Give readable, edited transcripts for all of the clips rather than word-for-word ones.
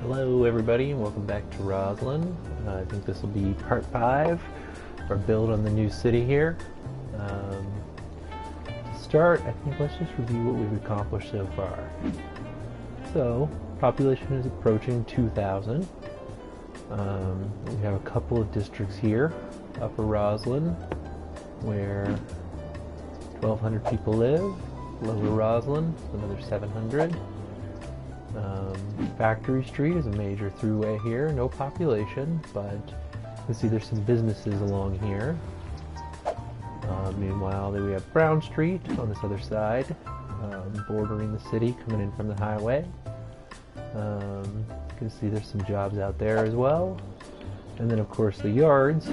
Hello everybody and welcome back to Roslyn. I think this will be part 5 of our build on the new city here. To start, I think let's just review what we've accomplished so far. So, population is approaching 2,000. We have a couple of districts here, Upper Roslyn, where 1,200 people live. Lower Roslyn, another 700. Factory Street is a major throughway here, no population, but you can see there's some businesses along here. Meanwhile, we have Brown Street on this other side, bordering the city, coming in from the highway. You can see there's some jobs out there as well. And then of course the yards,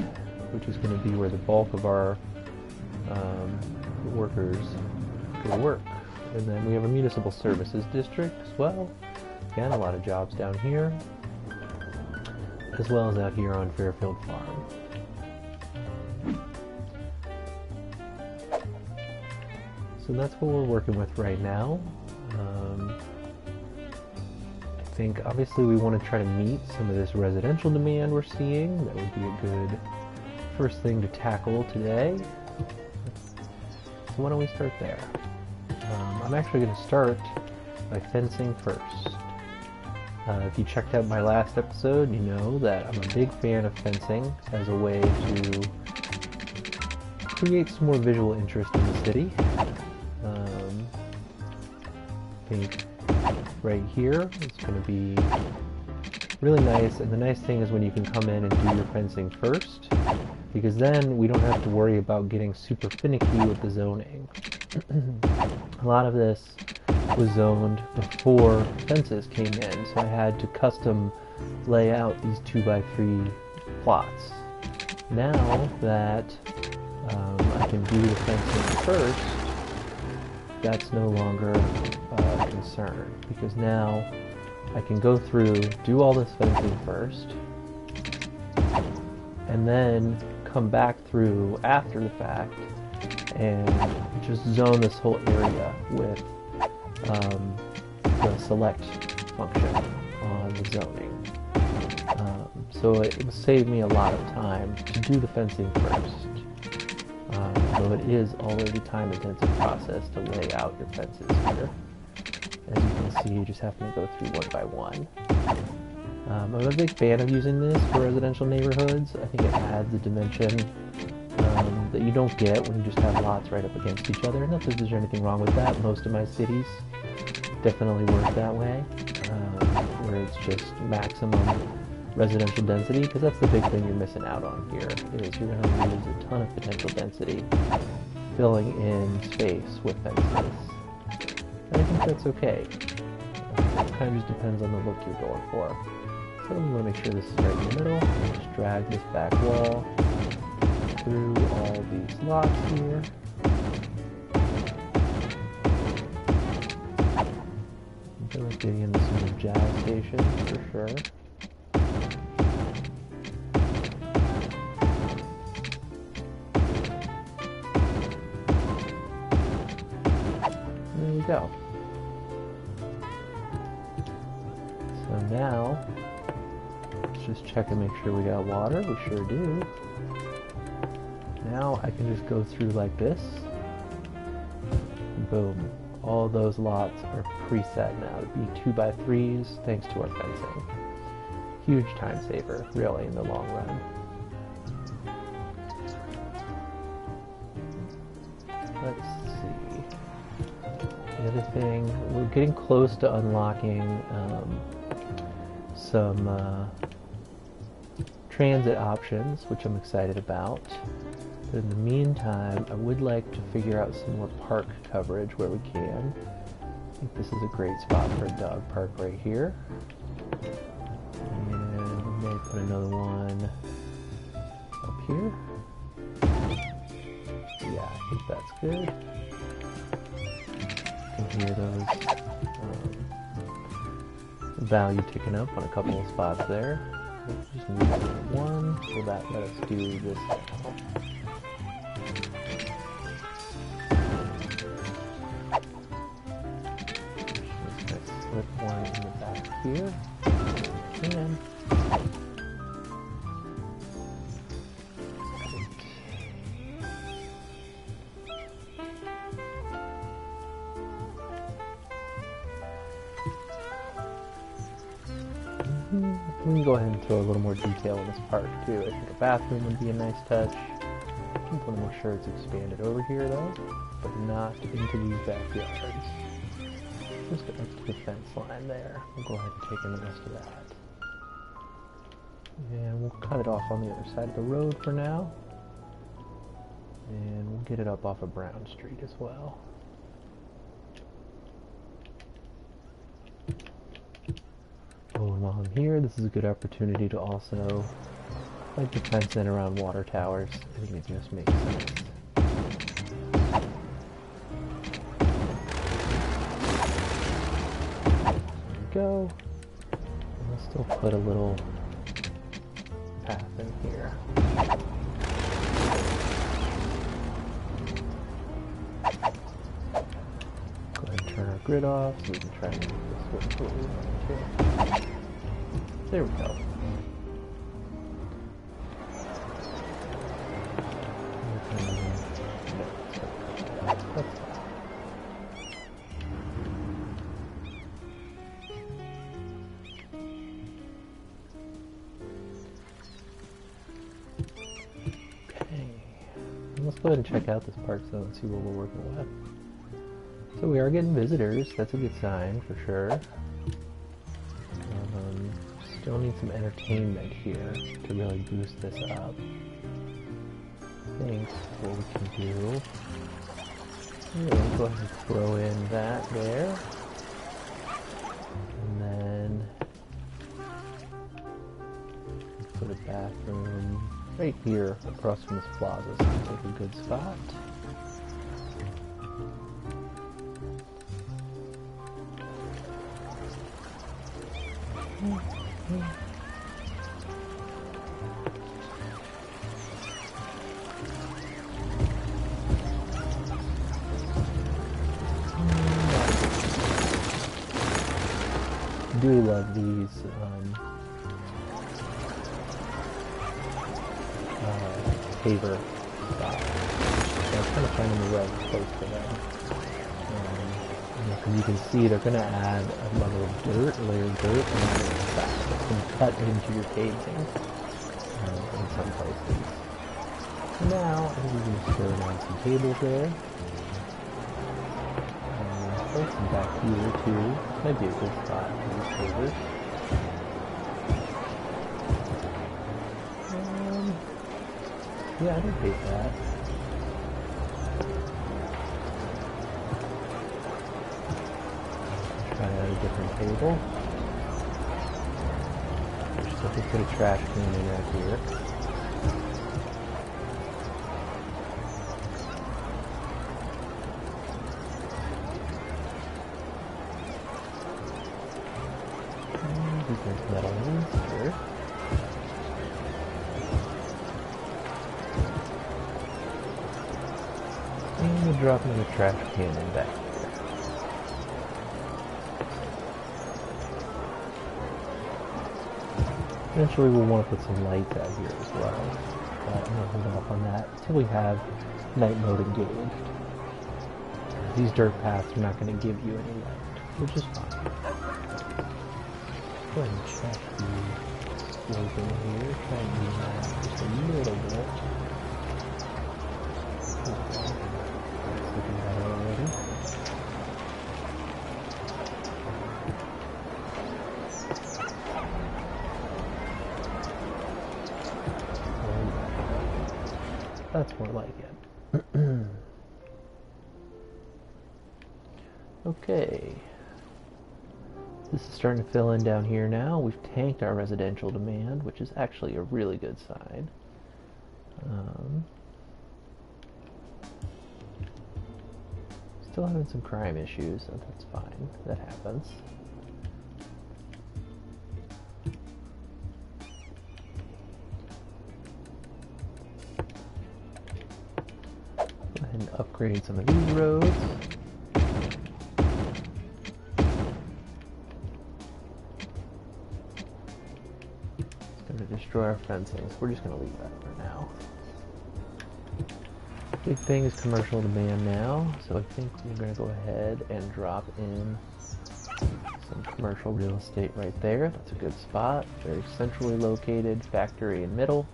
which is going to be where the bulk of our workers go to work. And then we have a municipal services district as well. Again, a lot of jobs down here, as well as out here on Fairfield Farm. So that's what we're working with right now. I think obviously we want to try to meet some of this residential demand we're seeing. That would be a good first thing to tackle today. So why don't we start there? I'm actually going to start by fencing first. If you checked out my last episode, you know that I'm a big fan of fencing as a way to create some more visual interest in the city. I think right here it's going to be really nice, and the nice thing is when you can come in and do your fencing first, because then we don't have to worry about getting super finicky with the zoning. A lot of this was zoned before fences came in, so I had to custom lay out these 2x3 plots. Now that I can do the fencing first, that's no longer a concern, because now I can go through, do all this fencing first, and then come back through after the fact and just zone this whole area with the select function on the zoning. So it will save me a lot of time to do the fencing first. Though it is already a time-intensive process to lay out your fences here. As you can see, you just have to go through one by one. I'm a big fan of using this for residential neighborhoods. I think it adds a dimension that you don't get when you just have lots right up against each other. Not that there's anything wrong with that. Most of my cities definitely work that way, where it's just maximum residential density, because that's the big thing you're missing out on here, is you're going to lose a ton of potential density filling in space with fences. And I think that's okay. It kind of just depends on the look you're going for. So we want to make sure this is right in the middle. Just drag this back wall through all these lots here. I feel like getting into some jazz stations for sure. There we go. So now, let's just check and make sure we got water. We sure do. Now I can just go through like this. Boom. All those lots are preset now to be 2x3s thanks to our fencing. Huge time saver, really, in the long run. Let's see. The other thing, we're getting close to unlocking some transit options, which I'm excited about. But in the meantime, I would like to figure out some more park coverage where we can. I think this is a great spot for a dog park right here. And we may put another one up here. Yeah, I think that's good. You can hear those value ticking up on a couple of spots there. Let's just move one, so that let us do this now. Slip one in the back here. can. We can go ahead and throw a little more detail in this part too. I think a bathroom would be a nice touch. I want to make sure it's expanded over here though, but not into these backyards. Just get up to the fence line there. We'll go ahead and take in the rest of that. And we'll cut it off on the other side of the road for now. And we'll get it up off of Brown Street as well. Oh, and while I'm here, this is a good opportunity to also like the fence in around water towers. I think it just makes sense. There we go. And we'll still put a little path in here. Go ahead and turn our grid off so we can try and make this work for what we want to. There we go. Let's go ahead and check out this part so and see what we're working with. So we are getting visitors. That's a good sign for sure. Still need some entertainment here to really boost this up. I think what we can do. We'll go ahead and throw in that there. And then put a bathroom right here across from this plaza. Seems like a good spot. I do love these paver spots. So I'm kind of finding the right place for them. Because you can see they're going to add a level of dirt, a layer of dirt, and then it's going to cut into your paving in some places. So now, I think we can just throw down some tables there. Some back here too. Might be a good spot for these pavers. Yeah, I don't hate that. Try out a different table. So I can put a trash can in right here. There's metal in here. And we'll drop another trash can in back here. Eventually we'll want to put some lights out here as well. But I'm going to hold off on that until we have night mode engaged. These dirt paths are not going to give you any light, which is fine. Go ahead and check the slope in here. Try and do that just a little bit. Okay. Looking at it already. That's more like it. Okay. This is starting to fill in down here now. We've tanked our residential demand, which is actually a really good sign. Still having some crime issues, so that's fine. That happens. Go ahead and upgrade some of these roads. going to destroy our fencing, so we're just going to leave that for now. Big thing is commercial demand now, so I think we're going to go ahead and drop in some commercial real estate right there. That's a good spot. Very centrally located, factory in middle.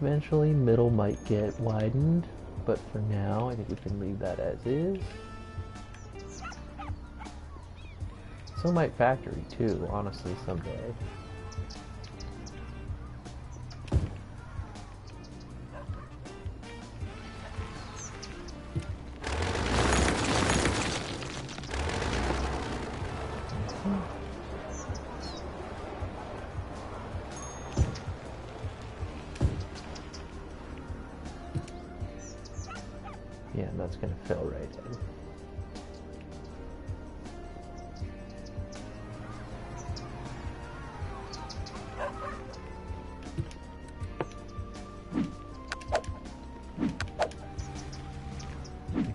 Eventually, middle might get widened, but for now, I think we can leave that as is. So might factory too, honestly, someday. Yeah, and that's going to fill right in.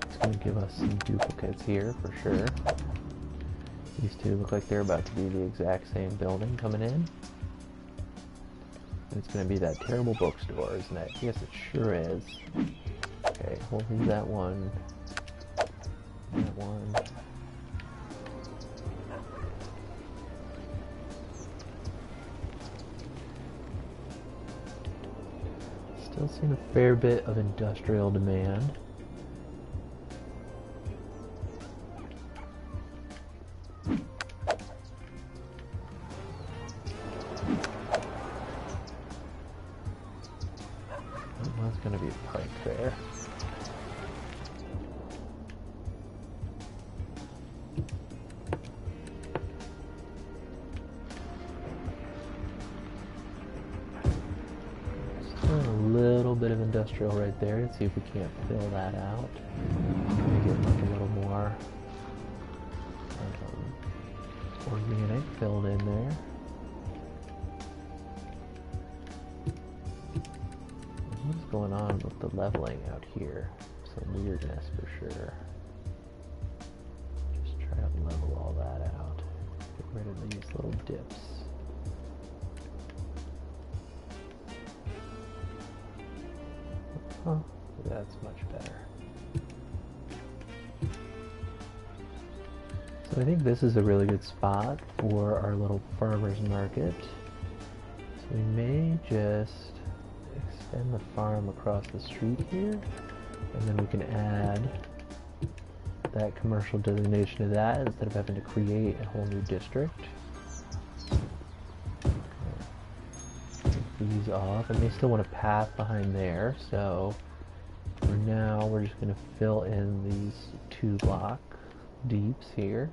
It's going to give us some duplicates here for sure. These two look like they're about to be the exact same building coming in. And it's going to be that terrible bookstore, isn't it? Yes, it sure is. Okay, we'll leave that one. That one. Still seeing a fair bit of industrial demand. That's going to be a park there. Bit of industrial right there. Let's see if we can't fill that out. Maybe get like a little more organic filled in there. What's going on with the leveling out here? Some weirdness for sure. Just try to level all that out. Get rid of these little dips. Huh, that's much better. So I think this is a really good spot for our little farmer's market. So we may just extend the farm across the street here, and then we can add that commercial designation to that instead of having to create a whole new district. These off, and they still want a path behind there, so for now we're just going to fill in these 2 block deeps here.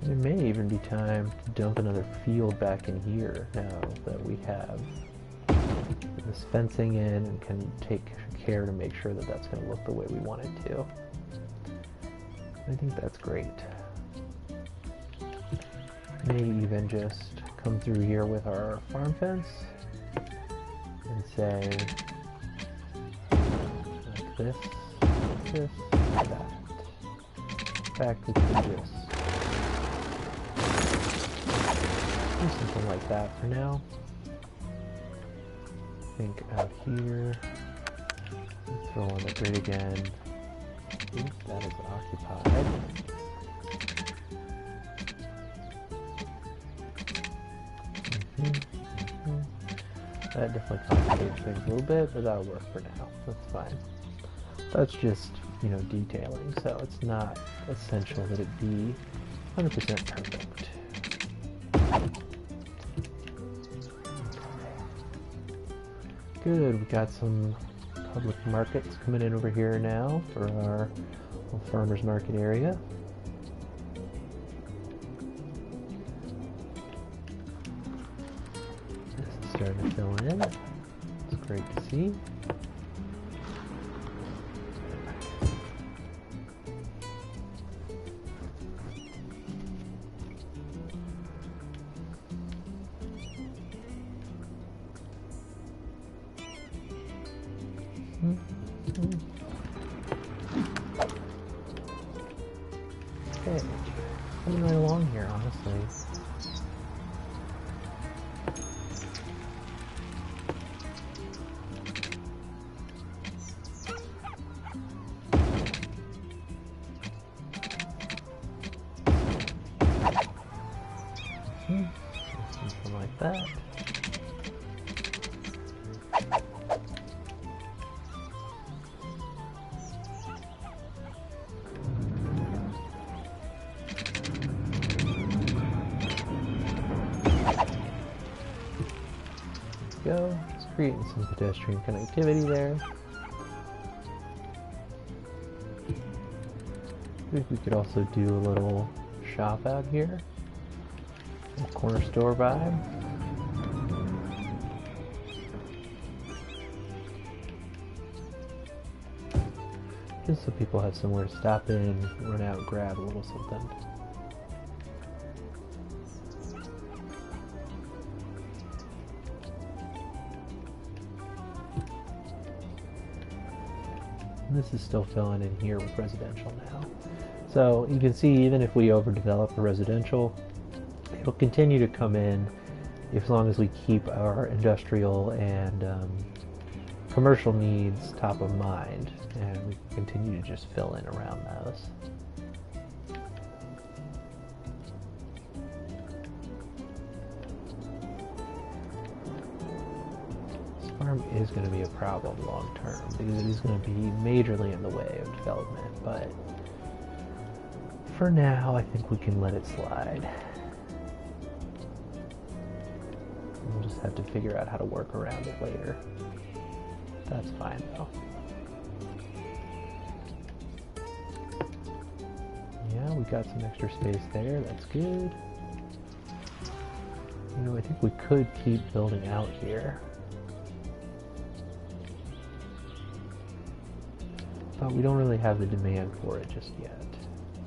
There may even be time to dump another field back in here now that we have this fencing in and can take care to make sure that that's going to look the way we want it to. I think that's great. May even just come through here with our farm fence and say like this, that. In fact, we could just do something like that for now. I think out here, throw on the grid again. Oops, that is occupied. That definitely complicates things a little bit, but that'll work for now. That's fine. That's just, you know, detailing, so it's not essential that it be 100% perfect. Good, we got some public markets coming in over here now for our little farmers market area. This is starting to fill in. It's great to see. Okay, coming right along here, honestly. Something like that. Go. Just creating some pedestrian connectivity there. I think we could also do a little shop out here. A corner store vibe. Just so people have somewhere to stop in, run out, grab a little something. This is still filling in here with residential now. So you can see even if we overdevelop the residential, it'll continue to come in as long as we keep our industrial and commercial needs top of mind, and we can continue to just fill in around those. Farm is going to be a problem long term because it is going to be majorly in the way of development, but for now I think we can let it slide. We'll just have to figure out how to work around it later. That's fine though. Yeah, we got some extra space there, that's good. You know, I think we could keep building out here. But we don't really have the demand for it just yet.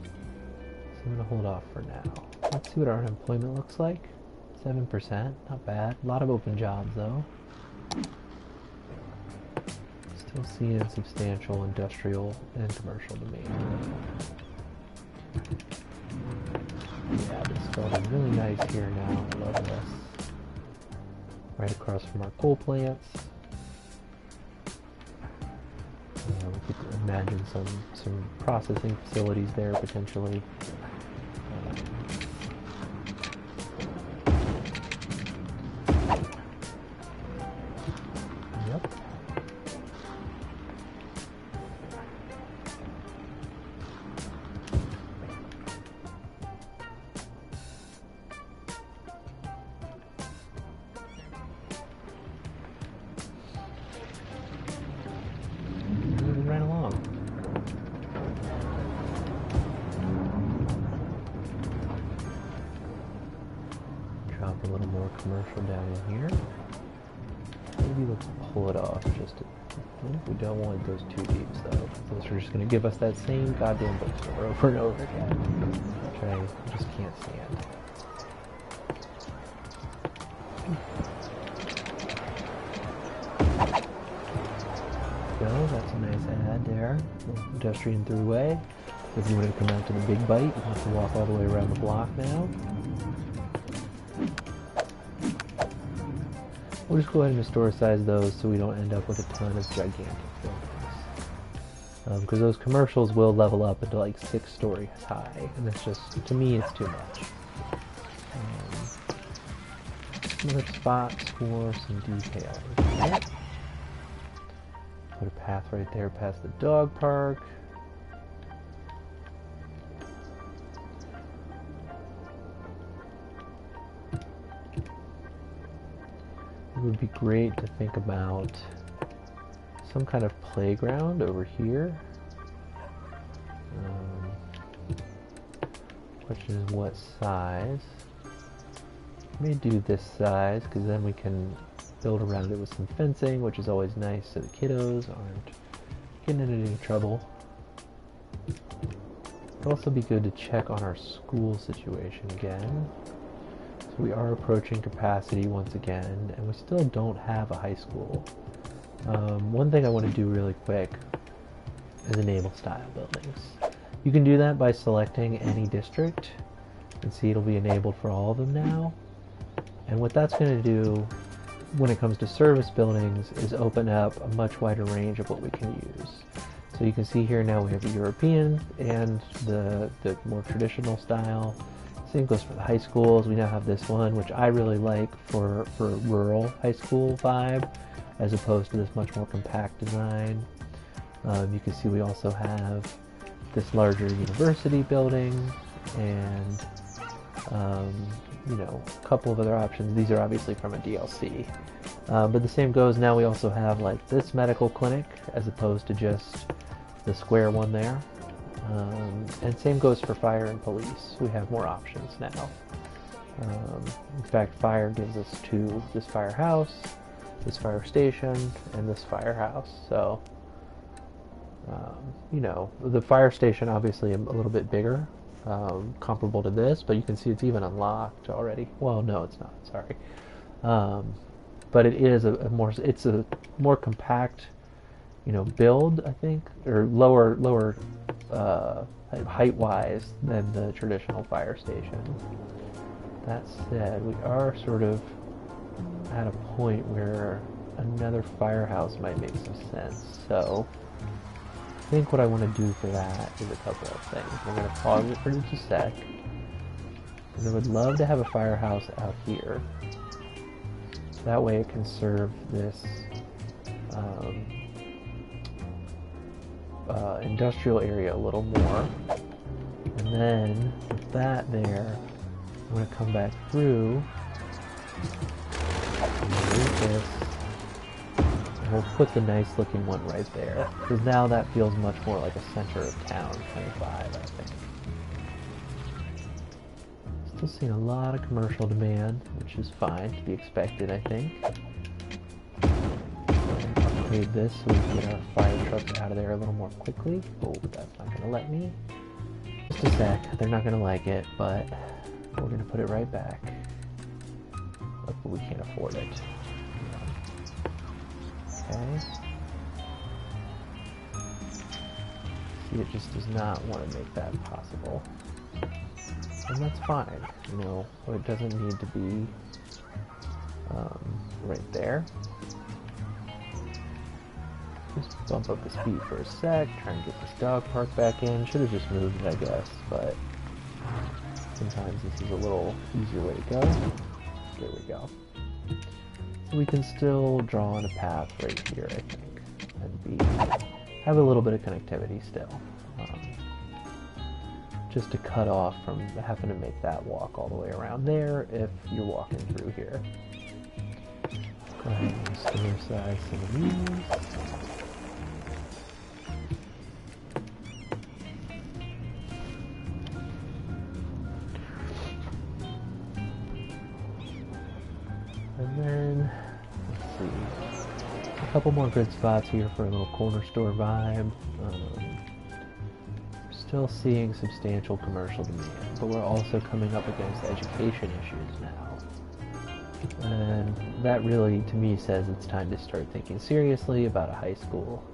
So I'm going to hold off for now. Let's see what our unemployment looks like. 7%, not bad. A lot of open jobs though. Still seeing substantial industrial and commercial demand. Yeah, this building really nice here now. I love this. Right across from our coal plants. We could imagine some processing facilities there potentially. Yep. A little more commercial down in here. Maybe we'll pull it off just to, we don't want those too deep though. Those are just going to give us that same goddamn bookstore over and over again, which I just can't stand. So that's a nice ad there. Pedestrian throughway. So if you want to come out to the big bite, you have to walk all the way around the block now. We'll just go ahead and historicize those so we don't end up with a ton of gigantic buildings. Because those commercials will level up into like 6 stories high, and it's just, to me, it's too much. Some other spots for some detailing. Right? Put a path right there past the dog park. It would be great to think about some kind of playground over here. Question is what size. May do this size because then we can build around it with some fencing, which is always nice so the kiddos aren't getting into any trouble. It'd also be good to check on our school situation again. So we are approaching capacity once again, and we still don't have a high school. One thing I want to do really quick is enable style buildings. You can do that by selecting any district, and see it'll be enabled for all of them now. And what that's going to do when it comes to service buildings is open up a much wider range of what we can use. So you can see here now we have the European and the more traditional style. Same goes for the high schools. We now have this one, which I really like for rural high school vibe, as opposed to this much more compact design. You can see we also have this larger university building, and you know, a couple of other options. These are obviously from a DLC. But the same goes, now we also have like this medical clinic as opposed to just the square one there. And same goes for fire and police. We have more options now. In fact, fire gives us this firehouse, this fire station, and this firehouse. So, you know, the fire station obviously a little bit bigger, comparable to this, but you can see it's even unlocked already. Well, no, it's not. Sorry. But it is it's a more compact, you know, build, I think, or lower height-wise than the traditional fire station. That said, we are sort of at a point where another firehouse might make some sense. So I think what I want to do for that is a couple of things. We're going to pause it for just a sec. And I would love to have a firehouse out here. That way it can serve this industrial area a little more. And then with that there, I'm going to come back through, move this, and we'll put the nice looking one right there. Because now that feels much more like a center of town kind of vibe, I think. Still seeing a lot of commercial demand, which is fine, to be expected, I think. Upgrade this so we can get our fire trucks out of there a little more quickly. Oh, but that's not going to let me. Just a sec, they're not going to like it, but we're going to put it right back. But we can't afford it. Okay. See, it just does not want to make that possible. And that's fine, you know, it doesn't need to be right there. Just bump up the speed for a sec, try and get this dog park back in. Should have just moved it, I guess, but sometimes this is a little easier way to go. There we go. So we can still draw on a path right here, I think, and have a little bit of connectivity still. Just to cut off from having to make that walk all the way around there if you're walking through here. Go ahead and store size some of these. And then, let's see, a couple more good spots here for a little corner store vibe. Still seeing substantial commercial demand, but we're also coming up against education issues now. And that really, to me, says it's time to start thinking seriously about a high school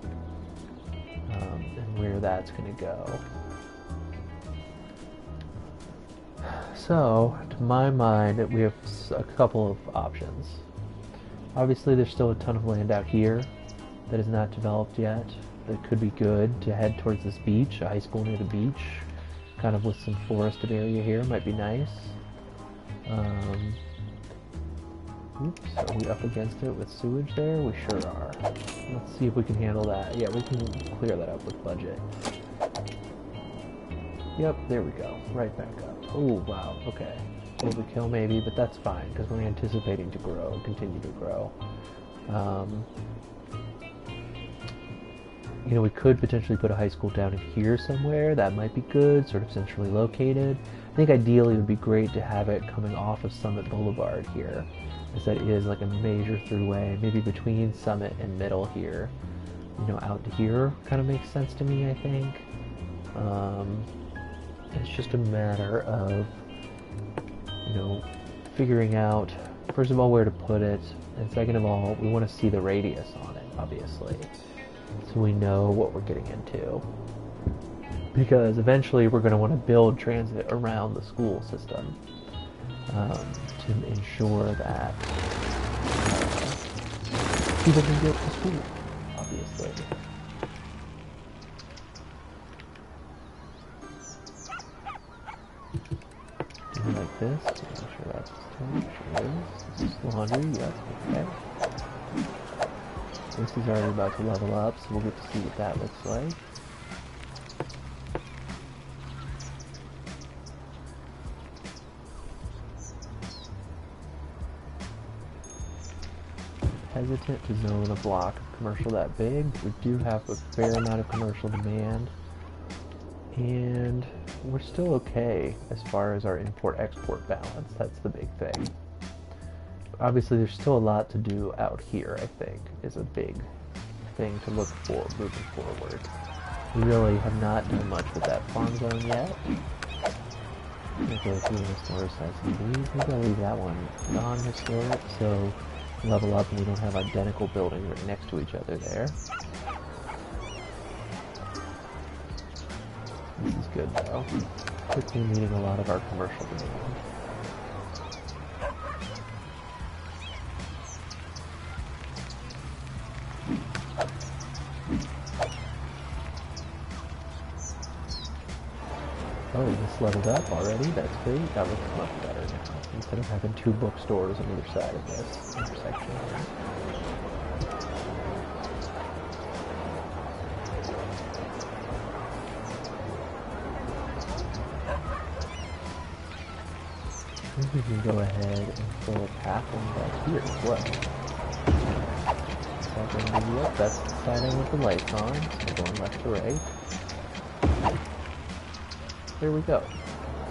and where that's going to go. So, to my mind, we have a couple of options. Obviously, there's still a ton of land out here that is not developed yet. That could be good to head towards this beach, a high school near the beach, kind of with some forested area here, might be nice. Oops, are we up against it with sewage there? We sure are. Let's see if we can handle that. Yeah, we can clear that up with budget. Yep, there we go. Right back up. Oh, wow, okay. Overkill maybe, but that's fine, because we're anticipating to grow, continue to grow. You know, we could potentially put a high school down here somewhere. That might be good, sort of centrally located. I think ideally it would be great to have it coming off of Summit Boulevard here, as that is like a major throughway, maybe between Summit and Middle here. You know, out to here kind of makes sense to me, I think. It's just a matter of, you know, figuring out, first of all, where to put it, and second of all, we want to see the radius on it. obviously, so we know what we're getting into. Because eventually we're going to want to build transit around the school system to ensure that people can get to school, obviously. Like this, make sure that's touch. Is this laundry? Yep, okay. This is already about to level up, so we'll get to see what that looks like. Hesitant to zone a block of commercial that big. We do have a fair amount of commercial demand, and we're still okay as far as our import-export balance. That's the big thing. Obviously, there's still a lot to do out here, I think, is a big thing to look for moving forward. We really have not done much with that farm zone yet. I'm going to go through this north side some of these. Maybe I'll leave that one non-historic, so level up and we don't have identical buildings right next to each other there. This is good though. Quickly meeting a lot of our commercial demand. Oh, this leveled up already? That's great. That looks much better now. Instead of having two bookstores on either side of this intersection. I think we can go ahead and fill a pathway back here as well. Yep, that's the side I want the lights on. So going left to right. There we go.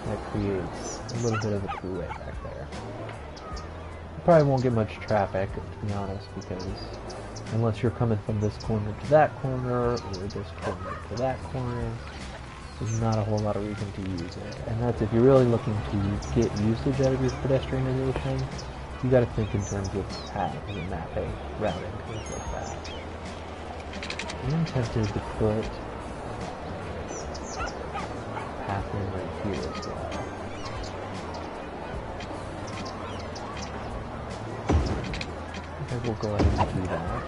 That creates a little bit of a throughway back there. Probably won't get much traffic, to be honest, because unless you're coming from this corner to that corner, or this corner to that corner, there's not a whole lot of reason to use it. And that's if you're really looking to get usage out of your pedestrianization, you gotta think in terms of paths and mapping, routing, things like that. I'm tempted to put pathway right here as well. I think we'll go ahead and do that.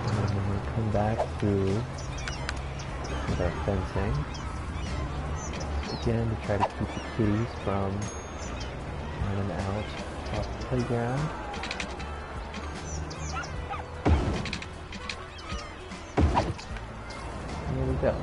And then we'll come back through with our fencing. Again, to try to keep the kitties from running out off the playground. And there we go.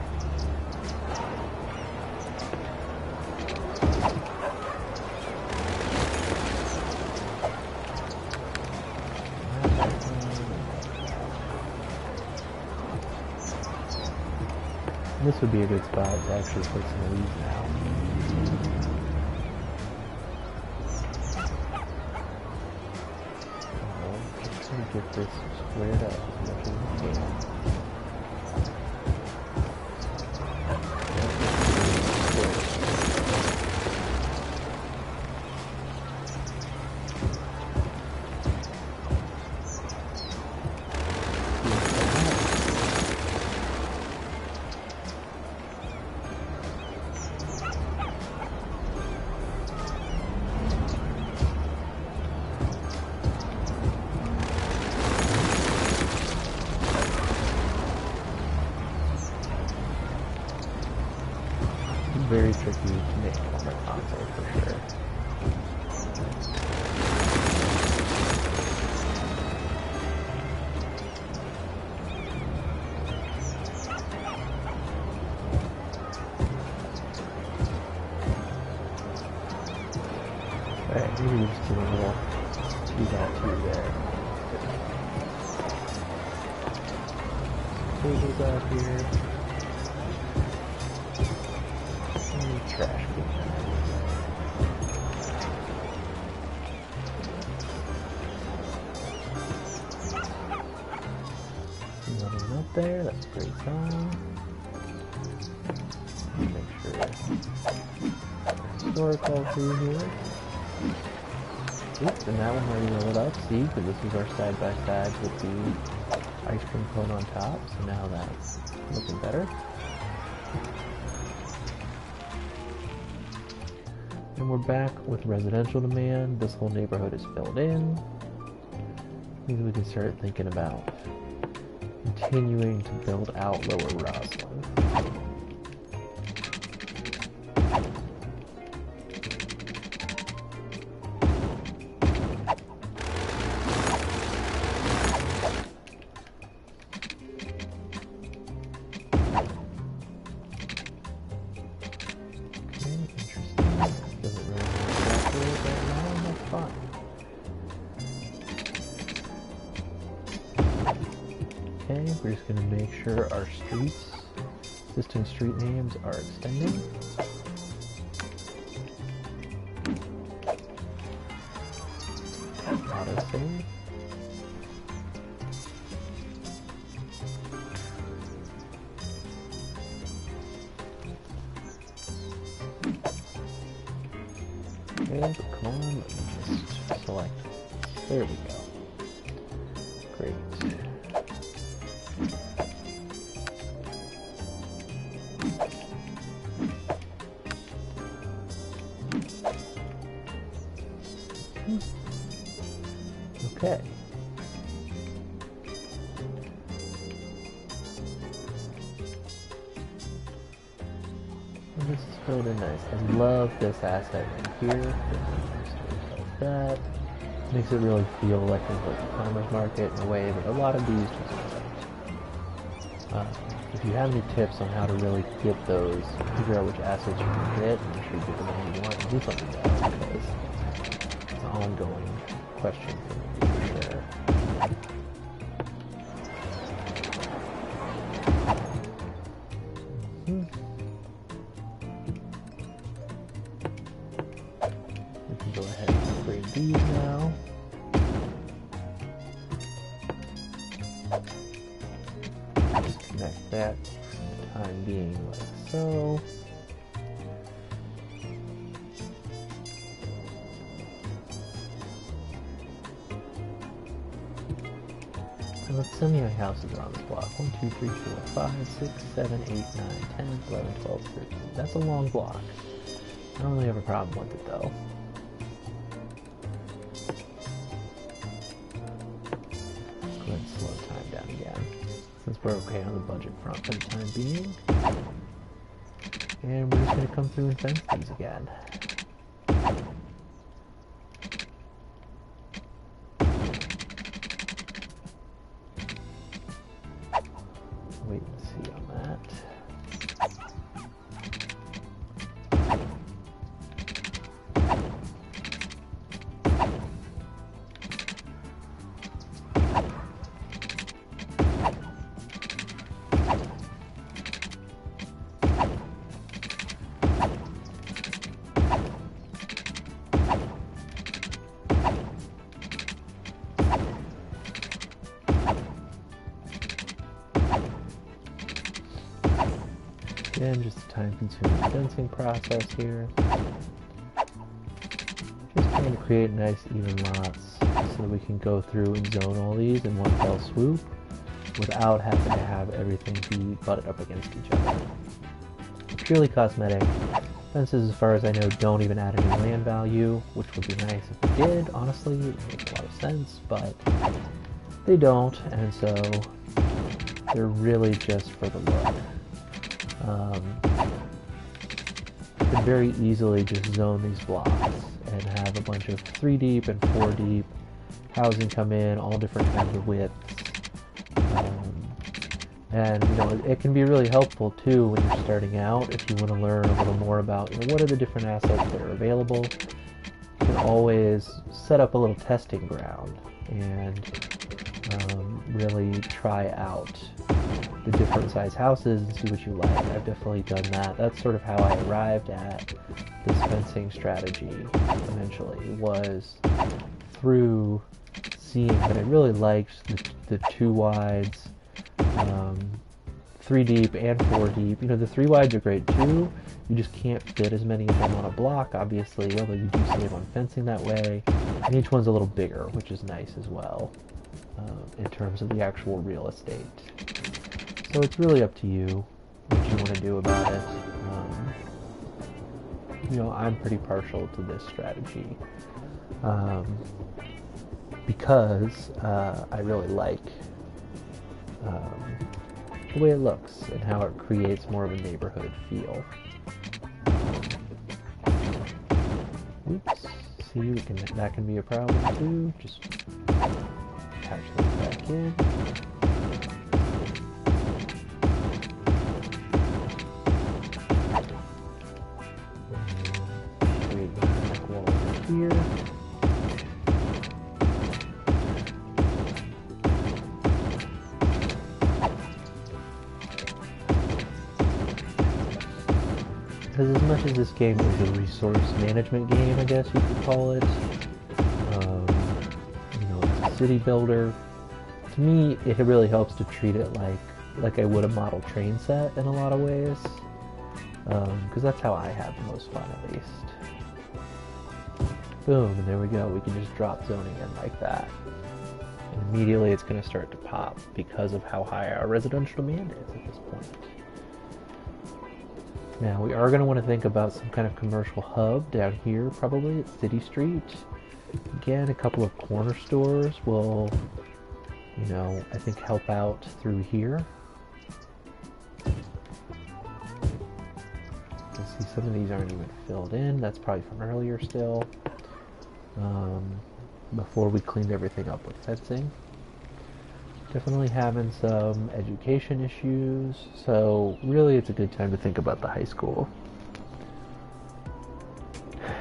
This would be a good spot to actually put some of these now. Just trying to get this squared up as much as we can. Very tricky to make on the console for sure. Alright, maybe we just do a little 2.2 there. Tables out here. Trash can. Nothing up there, that's a great sign. Make sure historic all through here. Oops, and that one already lit up, see, because this was our side-by-side with the ice cream cone on top, so now that's looking better. And we're back with residential demand. This whole neighborhood is filled in. Maybe we can start thinking about continuing to build out Lower Roslyn. We're just going to make sure our streets, existing street names are extending. Autosave. Okay, come on, let me just select. There we go. Great. Okay. This is filled in nice. I love this asset in here. Like that. Makes it really feel like a farmer's market in a way that a lot of these just don't. If you have any tips on how to really get those, figure out which assets you can get, and make sure you get the one you want, and do something about it, because it's an ongoing question for me, for sure. We can go ahead and upgrade these now. Just connect that for the time being like so. And let's send me my houses around this block. 1, 2, 3, 4, 5, 6, 7, 8, 9, 10, 11, 12, 13. That's a long block. I don't really have a problem with it though. Go ahead and slow time down again, since we're okay on the budget front for the time being. And we're just going to come through and fence these again. Wait and see on that. Again, just a time-consuming fencing process here. Just trying to create nice even lots so that we can go through and zone all these in one fell swoop without having to have everything be butted up against each other. Purely cosmetic. Fences, as far as I know, don't even add any land value, which would be nice if they did. Honestly, it would make a lot of sense, but they don't, and so they're really just for the look. You could very easily just zone these blocks and have a bunch of 3 deep and 4 deep housing come in, all different kinds of widths. And you know, it can be really helpful too when you're starting out if you want to learn a little more about, you know, what are the different assets that are available. You can always set up a little testing ground and really try out the different size houses and see what you like. I've definitely done that. That's sort of how I arrived at this fencing strategy eventually, was through seeing that I really liked the 2 wides 3 deep and 4 deep. You know, the 3 wides are great too. You just can't fit as many of them on a block, obviously, although you do save on fencing that way. And each one's a little bigger, which is nice as well, in terms of the actual real estate. So it's really up to you what you want to do about it. You know, I'm pretty partial to this strategy because I really like the way it looks and how it creates more of a neighborhood feel. Oops. See, that can be a problem too. Just attach those back in. Create a back wall over here. Because as much as this game is a resource management game, I guess you could call it, you know, it's a city builder, to me it really helps to treat it like I would a model train set in a lot of ways, because that's how I have the most fun, at least. Boom, and there we go, we can just drop zoning in like that. And immediately it's going to start to pop because of how high our residential demand is at this point. Now, we are going to want to think about some kind of commercial hub down here, probably at City Street. Again, a couple of corner stores will, you know, I think help out through here. You'll see some of these aren't even filled in. That's probably from earlier still, before we cleaned everything up with fencing. Definitely having some education issues, so really it's a good time to think about the high school.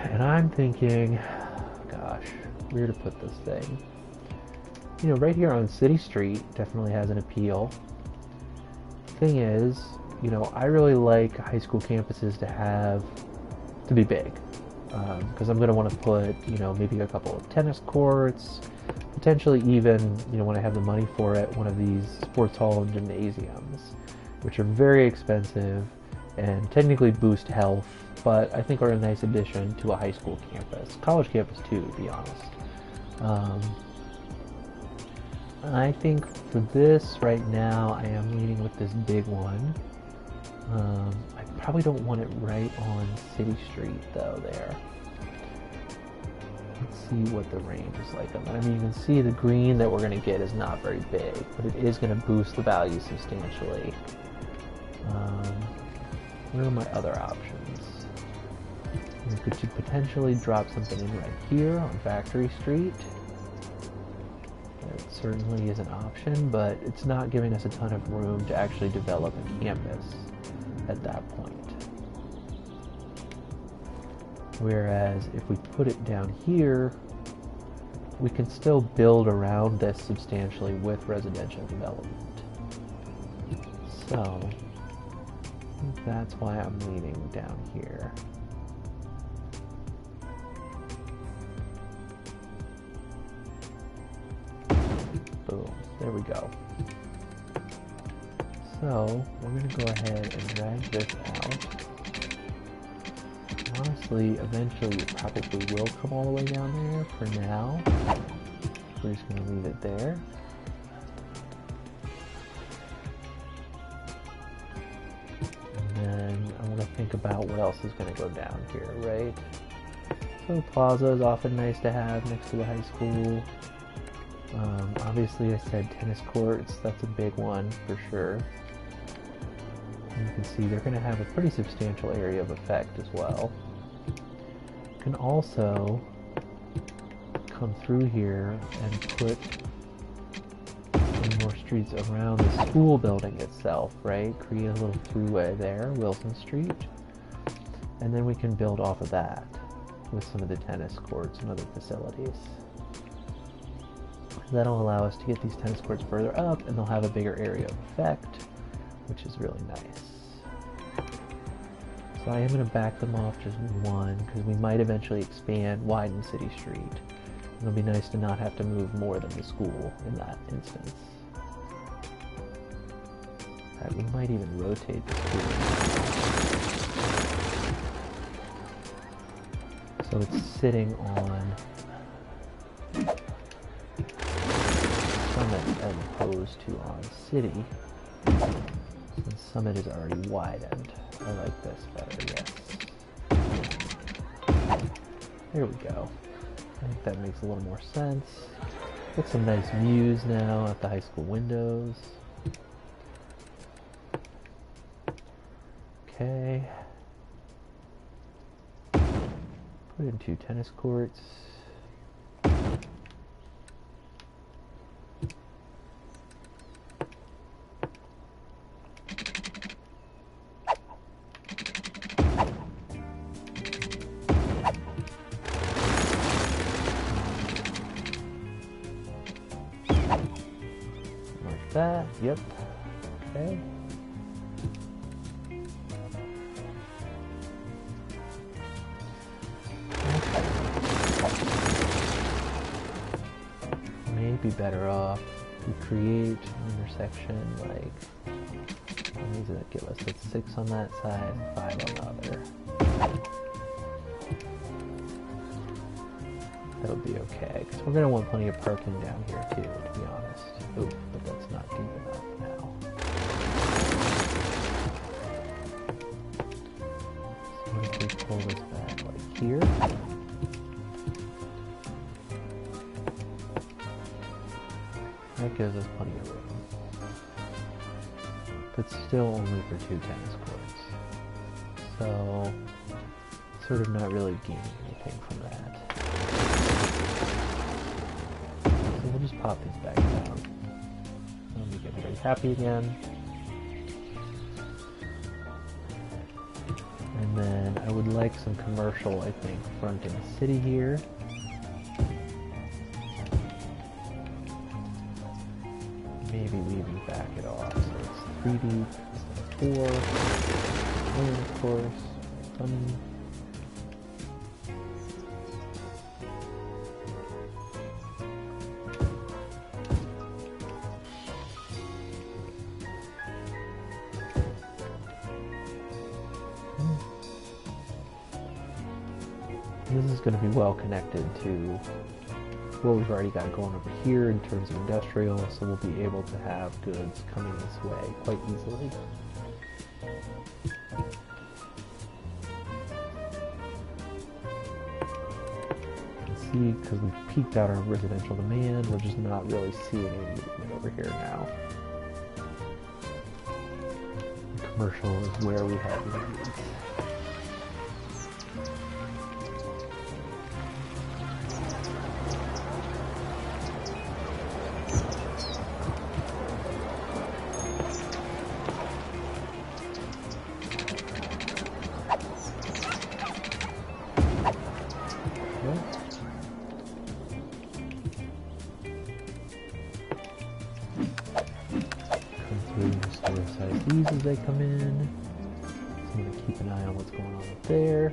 And I'm thinking, gosh, where to put this thing? You know, right here on City Street definitely has an appeal. Thing is, you know, I really like high school campuses to be big, because I'm going to want to put, you know, maybe a couple of tennis courts, potentially even, you know, when I have the money for it, one of these sports hall and gymnasiums, which are very expensive and technically boost health, but I think are a nice addition to a high school campus. College campus too, to be honest. I think for this right now, I am leaning with this big one. I probably don't want it right on City Street though there. Let's see what the range is like on that. I mean, you can see the green that we're going to get is not very big, but it is going to boost the value substantially. What are my other options? We could potentially drop something in right here on Factory Street. That certainly is an option, but it's not giving us a ton of room to actually develop a campus at that point. Whereas if we put it down here, we can still build around this substantially with residential development. So, I think that's why I'm leaning down here. Boom, there we go. So, we're going to go ahead and drag this out. Honestly, eventually it probably will come all the way down there. For now, we're just going to leave it there. And then I want to think about what else is going to go down here, right? So plaza is often nice to have next to the high school. Obviously I said tennis courts, that's a big one for sure. And you can see they're going to have a pretty substantial area of effect as well. You can also come through here and put some more streets around the school building itself, right? Create a little throughway there, Wilson Street. And then we can build off of that with some of the tennis courts and other facilities. That'll allow us to get these tennis courts further up, and they'll have a bigger area of effect, which is really nice. So I am going to back them off just one, because we might eventually widen City Street. It'll be nice to not have to move more than the school in that instance. fact, we might even rotate the school. So it's sitting on Summit as opposed to on City. Since Summit is already widened. I like this better, yes. There we go. I think that makes a little more sense. Got some nice views now at the high school windows. Okay. Put in 2 tennis courts. That, yep, okay. Maybe better off we create an intersection like, how many does that give us? That's 6 on that side, 5 on the other. That would be okay, because we're going to want plenty of parking down here too, to be honest. Ooh, but that's not deep enough now. So what if we pull this back like here? That gives us plenty of room. But still only for 2 tennis courts. So, sort of not really gaining anything from that. So we'll just pop these back down. Let me get everybody happy again. And then I would like some commercial, I think, fronting the city here. Maybe we even back it off. So it's 3 deep instead of 4. And of course, this is going to be well connected to what we've already got going over here in terms of industrial, so we'll be able to have goods coming this way quite easily. You can see, because we've peaked out our residential demand, we're just not really seeing any movement over here now. The commercial is where we have needs. These as they come in. So I'm going to keep an eye on what's going on up there.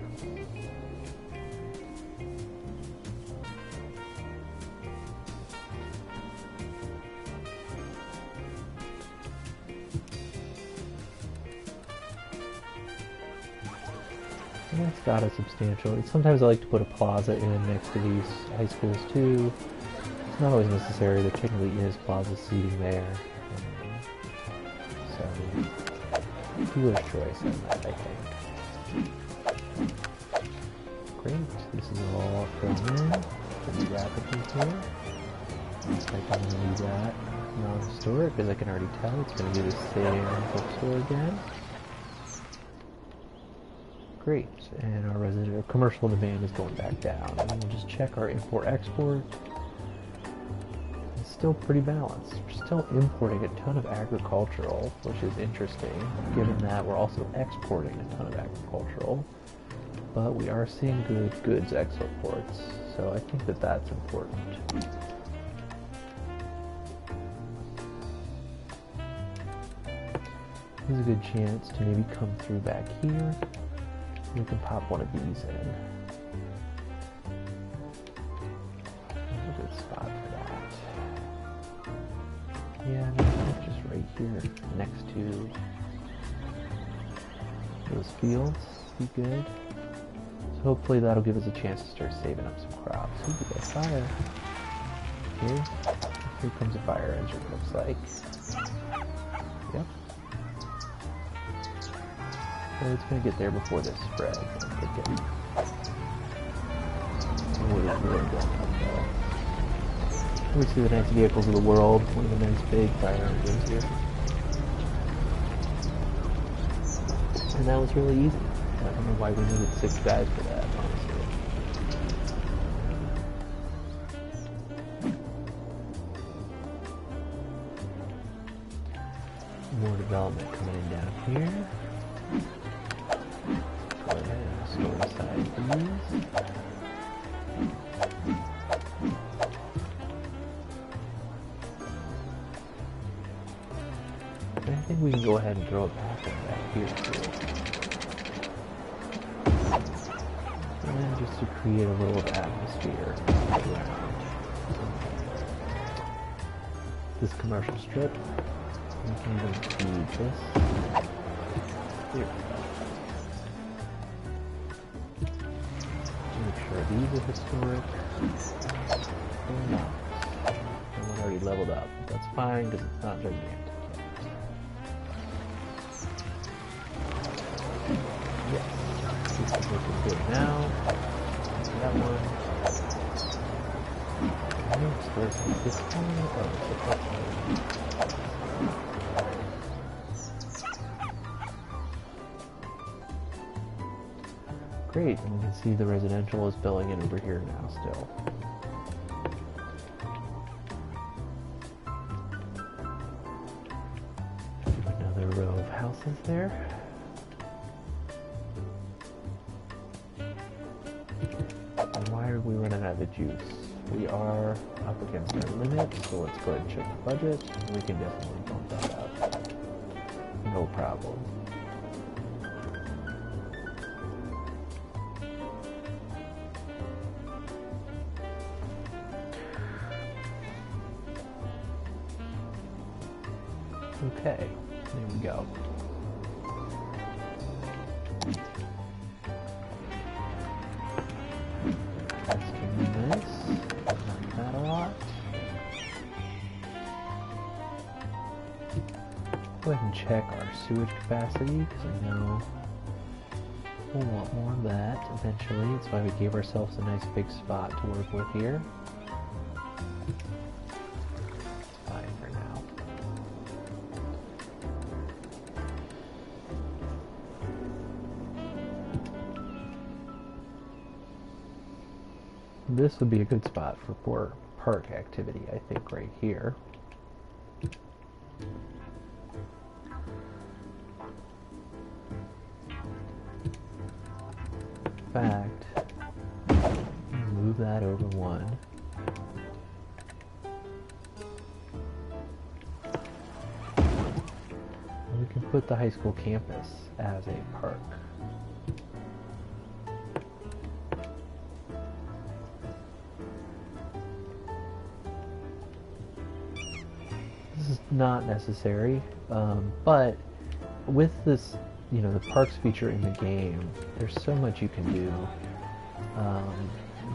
And that's got a substantial. Sometimes I like to put a plaza in next to these high schools too. It's not always necessary. There technically is plaza seating there. Dealer's choice on that, I think. Great, this is all filled in pretty rapidly here. Looks like I'm going to leave that non-historic, because I can already tell it's going to be the same bookstore again. Great, and our residential commercial demand is going back down. And we'll just check our import-export. Still pretty balanced. We're still importing a ton of agricultural, which is interesting, given that we're also exporting a ton of agricultural, but we are seeing good goods exports, so I think that that's important. There's a good chance to maybe come through back here. We can pop one of these in. That's a good spot for that. Yeah, just right here next to those fields. Be good. So hopefully that'll give us a chance to start saving up some crops. Ooh, we got fire. Okay. Here comes a fire engine, looks like. Yep. So it's gonna get there before this spreads. I'm thinking. Oh, it is really going up though. We see the nice vehicles of the world. One of the nice big fire engines here. And that was really easy. I don't know why we needed 6 guys for that, honestly. More development coming in down here. Go ahead and store aside these. I think we can go ahead and throw it back here too. And just to create a little atmosphere around this commercial strip. We can even feed this. Here we go. Make sure these are historic. Or not. Someone already leveled up. That's fine because it's not gigantic. Yes. This is looking good now. That one. I don't know if this one. Oh, it's a great, and you can see the residential is billing in over here now still. Another row of houses there. And why are we running out of juice? We are up against our limit, so let's go ahead and check the budget. We can definitely bump that up. No problem. Okay, there we go. That's gonna be nice. Like that a lot. Go ahead and check our sewage capacity because I know we'll want more of that eventually. That's why we gave ourselves a nice big spot to work with here. This would be a good spot for park activity, I think, right here. In fact, move that over one. And we can put the high school campus as a park. Not necessary, but with this, you know, the parks feature in the game, there's so much you can do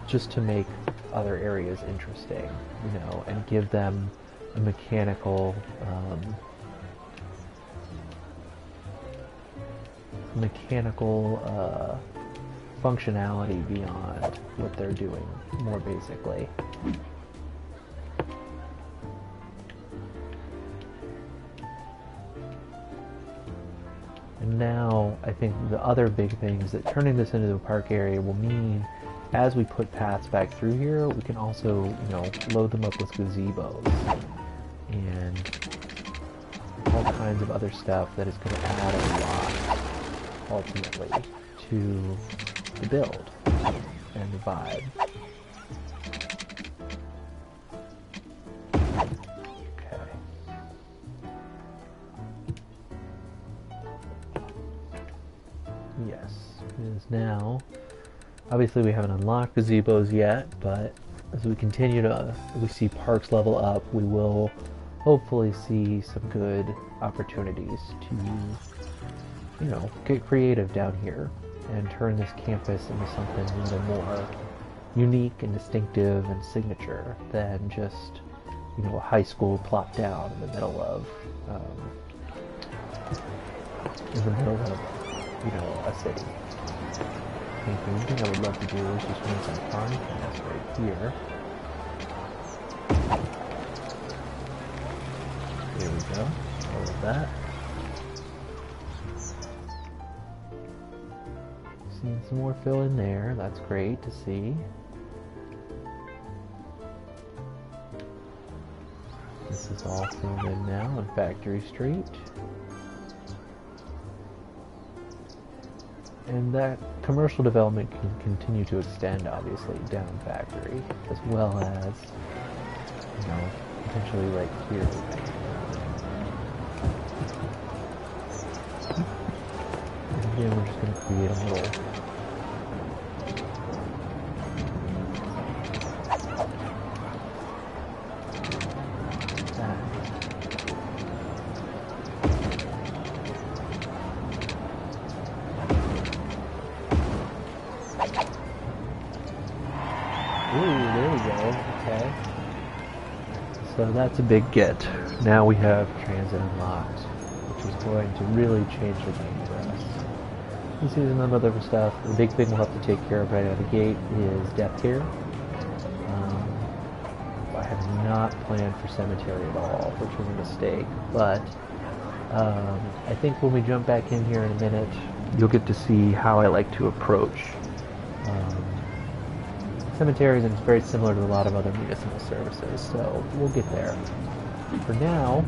just to make other areas interesting, you know, and give them a mechanical functionality beyond what they're doing more basically. And now, I think the other big thing is that turning this into a park area will mean, as we put paths back through here, we can also, you know, load them up with gazebos and all kinds of other stuff that is going to add a lot, ultimately, to the build and the vibe. Yes, because now, obviously we haven't unlocked gazebos yet, but as we continue to, as we see parks level up, we will hopefully see some good opportunities to, get creative down here and turn this campus into something a little more unique and distinctive and signature than just, a high school plopped down in the middle of, a city. I think one thing I would love to do is just run some farm camps right here. There we go. All of that. Seeing some more fill in there. That's great to see. This is all filled in now on Factory Street. And that commercial development can continue to extend, obviously, down Factory, as well as, potentially right here. And again, we're just going to create a little So that's a big get. Now we have transit unlocked, which is going to really change the game for us. This is none other stuff. The big thing we'll have to take care of right out of the gate is death care. I have not planned for cemetery at all, which was a mistake, but I think when we jump back in here in a minute, you'll get to see how I like to approach cemeteries, and it's very similar to a lot of other municipal services, so we'll get there. For now,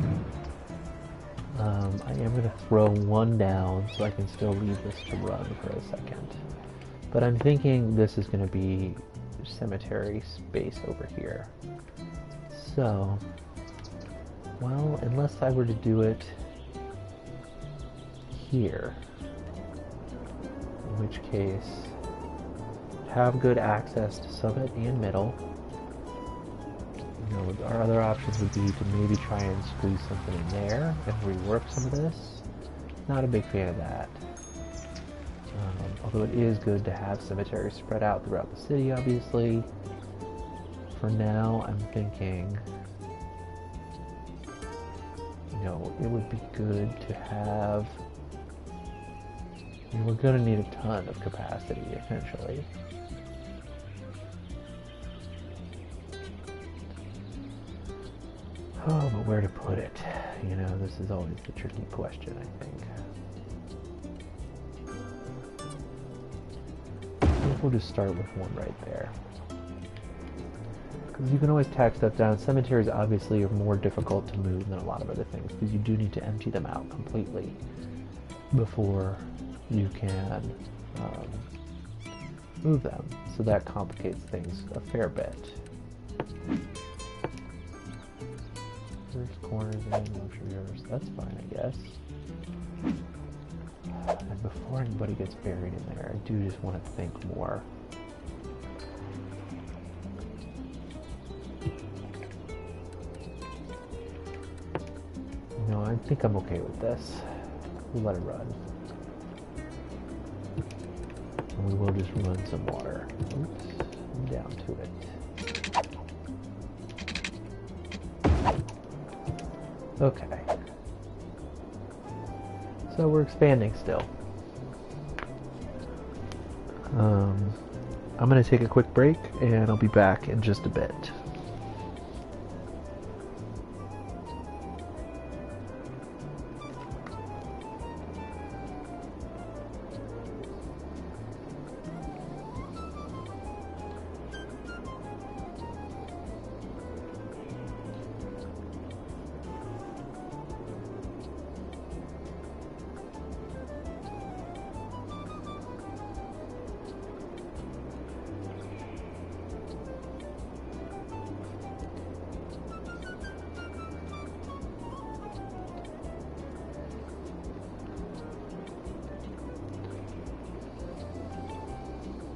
I am going to throw one down so I can still leave this to run for a second. But I'm thinking this is going to be cemetery space over here. So, well, unless I were to do it here, in which case have good access to Summit and Middle. Our other options would be to maybe try and squeeze something in there and rework some of this. Not a big fan of that. Although it is good to have cemeteries spread out throughout the city, obviously. For now, I'm thinking, it would be good to have... we're going to need a ton of capacity, eventually. Oh, but where to put it? This is always the tricky question, I think. I think we'll just start with one right there. Because you can always tack stuff down. Cemeteries obviously are more difficult to move than a lot of other things, because you do need to empty them out completely before you can move them. So that complicates things a fair bit. Corners in, I'm sure yours. That's fine, I guess. And before anybody gets buried in there, I do just want to think more. I think I'm okay with this. We'll let it run. And we will just run some water. Oops, I'm down to it. Okay. So we're expanding still. I'm going to take a quick break, and I'll be back in just a bit.